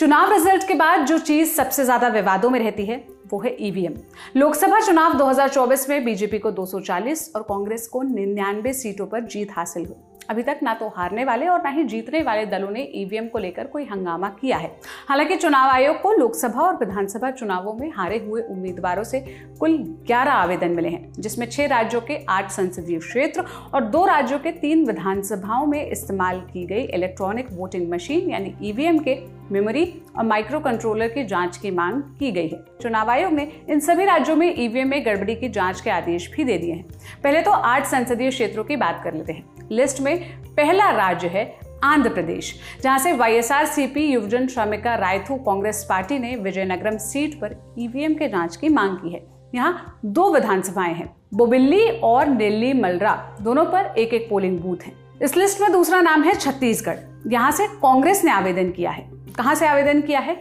चुनाव रिजल्ट के बाद जो चीज सबसे ज्यादा विवादों में रहती है वो है ईवीएम। लोकसभा चुनाव 2024 में बीजेपी को 240 और कांग्रेस को 99 सीटों पर जीत हासिल हुई। अभी तक ना तो हारने वाले और ना ही जीतने वाले दलों ने ईवीएम को लेकर कोई हंगामा किया है। हालांकि चुनाव आयोग को लोकसभा और विधानसभा चुनावों में हारे हुए उम्मीदवारों से कुल 11 आवेदन मिले हैं, जिसमें 6 राज्यों के 8 संसदीय क्षेत्र और 2 राज्यों के 3 विधानसभाओं में इस्तेमाल की गई इलेक्ट्रॉनिक वोटिंग मशीन यानी ईवीएम के मेमोरी और माइक्रो कंट्रोलर की जांच की मांग की गई है। चुनाव आयोग ने इन सभी राज्यों में ईवीएम में गड़बड़ी की जांच के आदेश भी दे दिए हैं। पहले तो 8 संसदीय क्षेत्रों की बात कर लेते हैं। लिस्ट में पहला राज्य है आंध्र प्रदेश, जहां से वाईएसआरसीपी युवजन श्रमिका रायथू कांग्रेस पार्टी ने विजयनगरम सीट पर ईवीएम के जांच की मांग की है। यहाँ 2 विधानसभाएं हैं, बोबिल्ली और नेल्ली मलरा, दोनों पर एक एक पोलिंग बूथ है। इस लिस्ट में दूसरा नाम है छत्तीसगढ़। यहाँ से कांग्रेस ने आवेदन किया है। कहां से आवेदन किया है?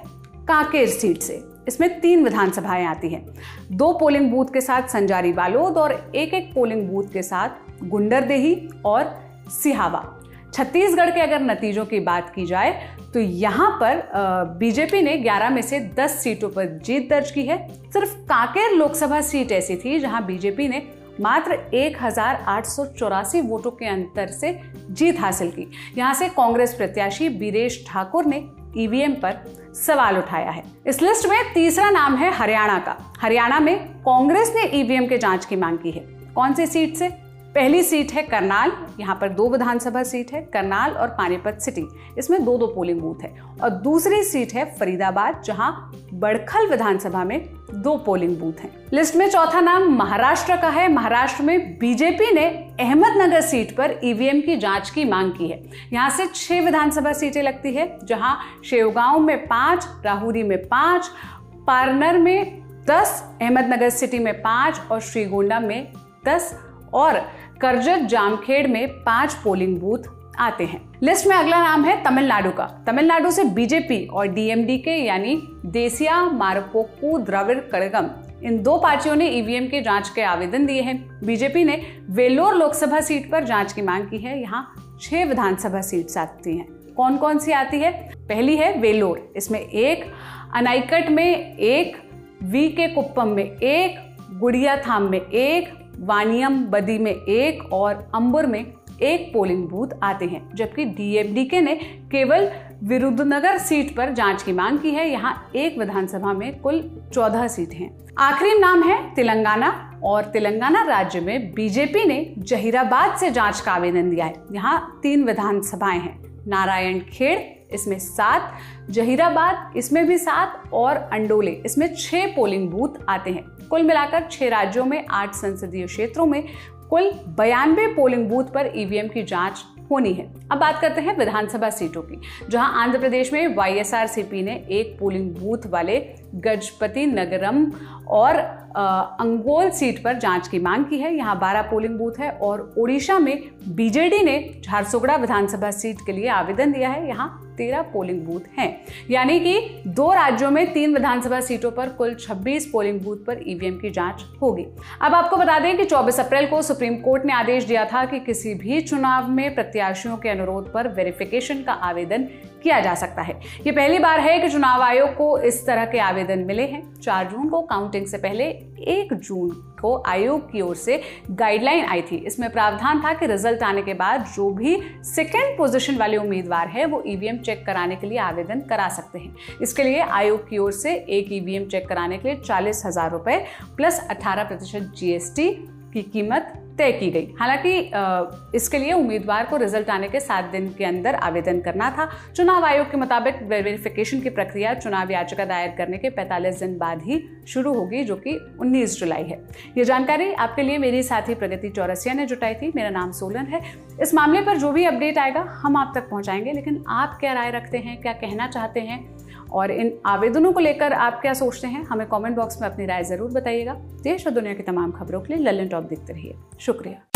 कांकेर सीट से। इसमें 3 विधानसभाएं आती हैं, 2 पोलिंग बूथ के साथ संजारी बालोद और एक एक पोलिंग बूथ के साथ गुंडरदेही और सिहावा। छत्तीसगढ़ के अगर नतीजों की बात की जाए तो यहाँ पर बीजेपी ने 11 में से 10 सीटों पर जीत दर्ज की है। सिर्फ कांकेर लोकसभा सीट ऐसी थी जहां बीजेपी ने मात्र 1884 वोटों के अंतर से जीत हासिल की। यहां से कांग्रेस प्रत्याशी बीरेश ठाकुर ने ईवीएम पर सवाल उठाया है। इस लिस्ट में तीसरा नाम है हरियाणा का। हरियाणा में कांग्रेस ने ईवीएम के जांच की मांग की है। कौन सी सीट से? पहली सीट है करनाल, यहाँ पर 2 विधानसभा सीट है, करनाल और पानीपत सिटी, इसमें 2 पोलिंग बूथ है। और दूसरी सीट है फरीदाबाद, जहां बड़खल विधानसभा में 2 पोलिंग बूथ हैं। लिस्ट में चौथा नाम महाराष्ट्र का है। महाराष्ट्र में बीजेपी ने अहमदनगर सीट पर ईवीएम की जांच की मांग की है। यहाँ से 6 विधानसभा सीटें लगती है, जहां शेवगांव में 5, राहुरी में 5, पारनर में 10, अहमदनगर सिटी में 5 और श्रीगोंडा में 10 और करजत जामखेड़ में 5 पोलिंग बूथ आते हैं। लिस्ट में अगला नाम है तमिलनाडु का। तमिलनाडु से बीजेपी और डीएमडीके यानी देसिया मारपोकू द्रविड़ कड़गम, इन 2 पार्टियों ने ईवीएम के जांच के आवेदन दिए हैं। बीजेपी ने वेलोर लोकसभा सीट पर जांच की मांग की है। यहाँ 6 विधानसभा सीट्स आती हैं। कौन कौन सी आती है? पहली है वेलोर, इसमें 1, अनाइकट में 1, वी के कुप्पम में 1, गुड़ियाथाम में 1, वानियम बदी में 1 और अंबुर में 1 पोलिंग बूथ आते हैं। जबकि डीएमडीके ने केवल विरुद्धनगर सीट पर जांच की मांग की है। यहाँ 1 विधानसभा में कुल 14 सीटें हैं। आखिरी नाम है तेलंगाना और तेलंगाना राज्य में बीजेपी ने जहीराबाद से जांच का आवेदन दिया है। यहाँ 3 विधानसभाएं हैं, नारायण खेड़ इसमें 7, जहीराबाद इसमें भी 7 और अंडोले इसमें 6 पोलिंग बूथ आते हैं। कुल मिलाकर 6 राज्यों में 8 संसदीय क्षेत्रों में कुल 92 पोलिंग बूथ पर ईवीएम की जांच होनी है। अब बात करते हैं विधानसभा सीटों की, जहां आंध्र प्रदेश में वाईएसआरसीपी ने 1 पोलिंग बूथ वाले गजपति नगरम और अंगोल सीट पर जांच की मांग की है। यहाँ 12 पोलिंग बूथ है। और ओडिशा में बीजेडी ने झारसुगुड़ा विधानसभा सीट के लिए आवेदन दिया है। यहाँ 13 पोलिंग बूथ हैं। यानी कि 2 राज्यों में 3 विधानसभा सीटों पर कुल 26 पोलिंग बूथ पर ईवीएम की जांच होगी। अब आपको बता दें कि 24 अप्रैल को सुप्रीम कोर्ट ने आदेश दिया था कि किसी भी चुनाव में प्रत्याशियों के अनुरोध पर वेरिफिकेशन का आवेदन किया जा सकता है। ये पहली बार है कि चुनाव आयोग को इस तरह के आवेदन मिले हैं। 4 जून को काउंटिंग से पहले 1 जून को आयोग की ओर से गाइडलाइन आई थी। इसमें प्रावधान था कि रिजल्ट आने के बाद जो भी सेकेंड पोजीशन वाले उम्मीदवार है वो ईवीएम चेक कराने के लिए आवेदन करा सकते हैं। इसके लिए आयोग की ओर से एक ईवीएम चेक कराने के लिए 40,000 रुपए प्लस 18% जीएसटी की कीमत तय की गई। हालांकि इसके लिए उम्मीदवार को रिजल्ट आने के 7 दिन के अंदर आवेदन करना था। चुनाव आयोग के मुताबिक वेरिफिकेशन की प्रक्रिया चुनाव याचिका दायर करने के 45 दिन बाद ही शुरू होगी, जो कि 19 जुलाई है। ये जानकारी आपके लिए मेरी साथी प्रगति चौरसिया ने जुटाई थी। मेरा नाम सोलन है। इस मामले पर जो भी अपडेट आएगा हम आप तक पहुंचाएंगे, लेकिन आप क्या राय रखते हैं, क्या कहना चाहते हैं और इन आवेदनों को लेकर आप क्या सोचते हैं, हमें कमेंट बॉक्स में अपनी राय जरूर बताइएगा। देश और दुनिया की तमाम खबरों के लिए लल्लन टॉप देखते रहिए। शुक्रिया।